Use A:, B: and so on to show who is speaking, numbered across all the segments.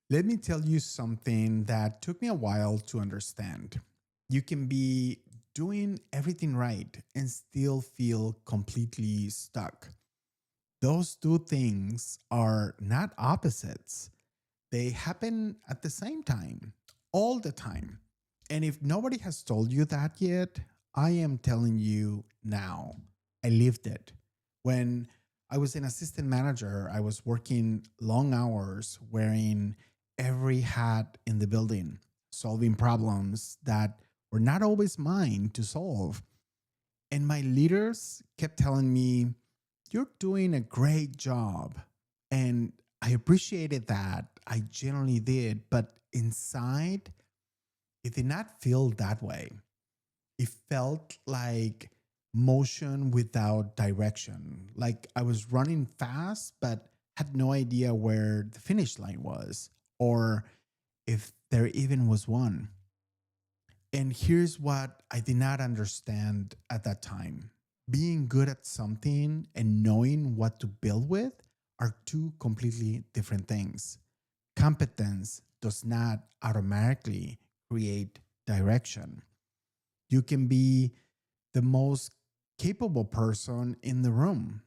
A: Let me tell you something that took me a while to understand. You can be doing everything right and still feel completely stuck. Those two things are not opposites, they happen at the same time, all the time. And if nobody has told you that yet, I am telling you now. I lived it. When I was an assistant manager, I was working long hours, wearing every hat in the building, solving problems that were not always mine to solve. And my leaders kept telling me, "You're doing a great job." And I appreciated that. I genuinely did. But inside, it did not feel that way. It felt like motion without direction. Like I was running fast, but had no idea where the finish line was or if there even was one. And here's what I did not understand at that time: being good at something and knowing what to build with are two completely different things. Competence does not automatically create direction. You can be the most capable person in the room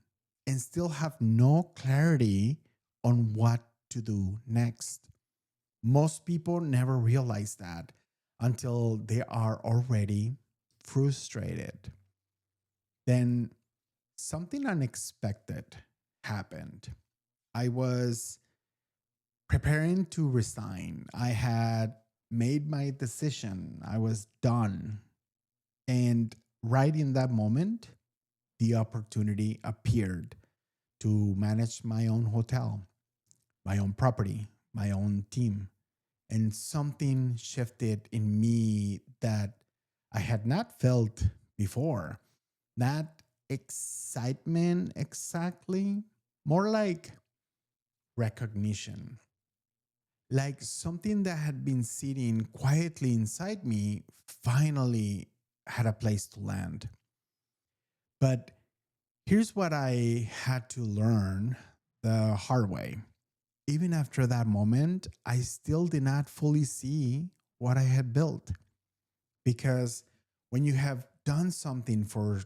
A: and still have no clarity on what to do next. Most people never realize that until they are already frustrated. Then something unexpected happened. I was preparing to resign. I had made my decision. I was done. And right in that moment, the opportunity appeared to manage my own hotel, my own property, my own team. And something shifted in me that I had not felt before. Not excitement exactly, more like recognition. Like something that had been sitting quietly inside me finally had a place to land. But here's what I had to learn the hard way. Even after that moment, I still did not fully see what I had built. Because when you have done something for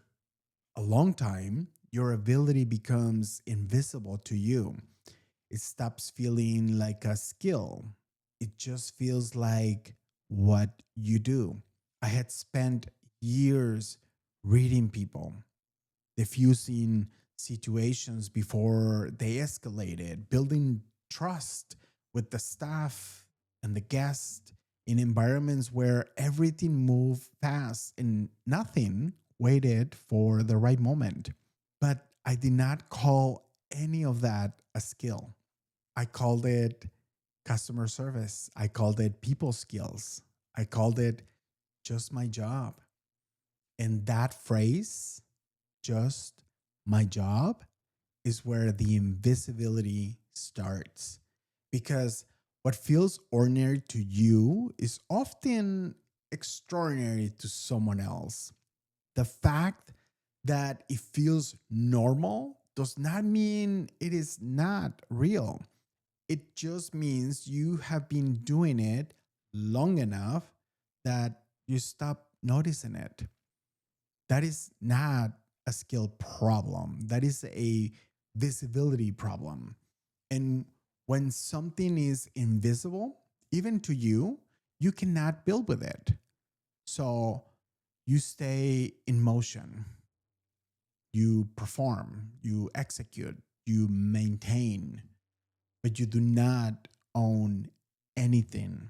A: a long time, your ability becomes invisible to you. It stops feeling like a skill. It just feels like what you do. I had spent years reading people, diffusing situations before they escalated, building trust with the staff and the guest in environments where everything moved fast and nothing waited for the right moment. But I did not call any of that a skill. I called it customer service. I called it people skills. I called it just my job. And that phrase, just my job, is where the invisibility starts. Because what feels ordinary to you is often extraordinary to someone else. The fact that it feels normal does not mean it is not real. It just means you have been doing it long enough that you stop noticing it. That is not a skill problem. That is a visibility problem. And when something is invisible, even to you, you cannot build with it. So you stay in motion, you perform, you execute, you maintain, but you do not own anything.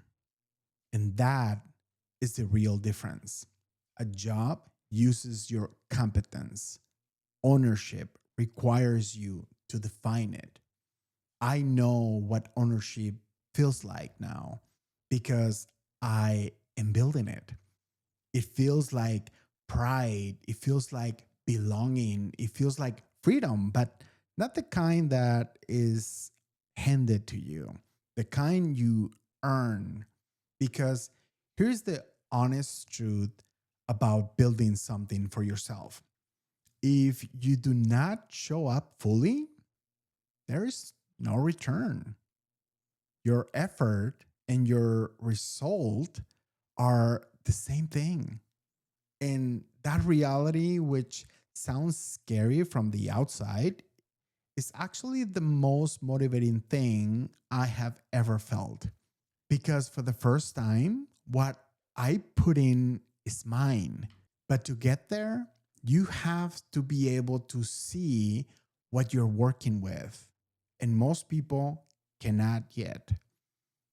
A: And that is the real difference. A job uses your competence. Ownership requires you to define it. I know what ownership feels like now because I am building it. It feels like pride. It feels like belonging. It feels like freedom, but not the kind that is handed to you, the kind you earn. Because here's the honest truth about building something for yourself: if you do not show up fully, there is no return. Your effort and your result are the same thing. And that reality, which sounds scary from the outside, is actually the most motivating thing I have ever felt. Because for the first time, what I put in is mine. But to get there, you have to be able to see what you're working with. And most people cannot yet.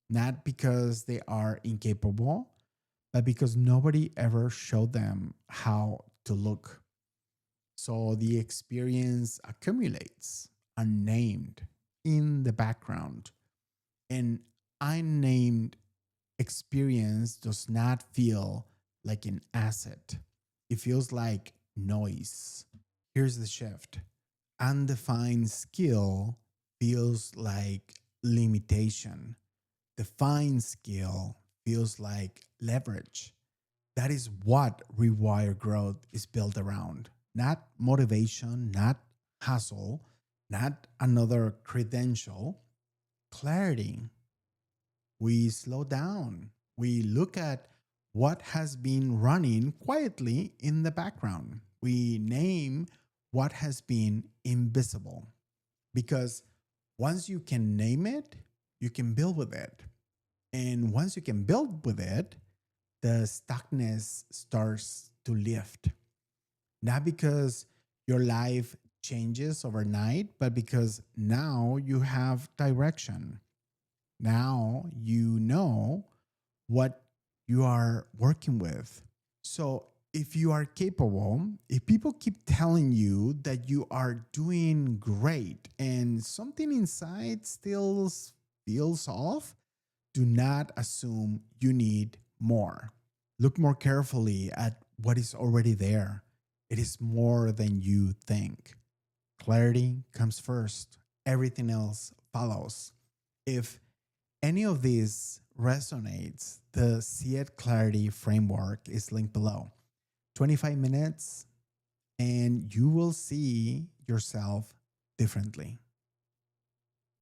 A: Not because they are incapable, but because nobody ever showed them how to look. So the experience accumulates unnamed in the background. And unnamed experience does not feel like an asset, it feels like noise. Here's the shift: undefined skill feels like limitation, defined skill feels like leverage. That is what Rewired Growth is built around. Not motivation, not hustle, not another credential, clarity. We slow down. We look at what has been running quietly in the background. We name what has been invisible. Because once you can name it, you can build with it. And once you can build with it, the stuckness starts to lift. Not because your life changes overnight, but because now you have direction. Now you know what you are working with. So if you are capable, if people keep telling you that you are doing great and something inside still feels off, do not assume you need more. Look more carefully at what is already there. It is more than you think. Clarity comes first, everything else follows. If any of these resonates, the See It Clarity framework is linked below. 25 minutes, and you will see yourself differently.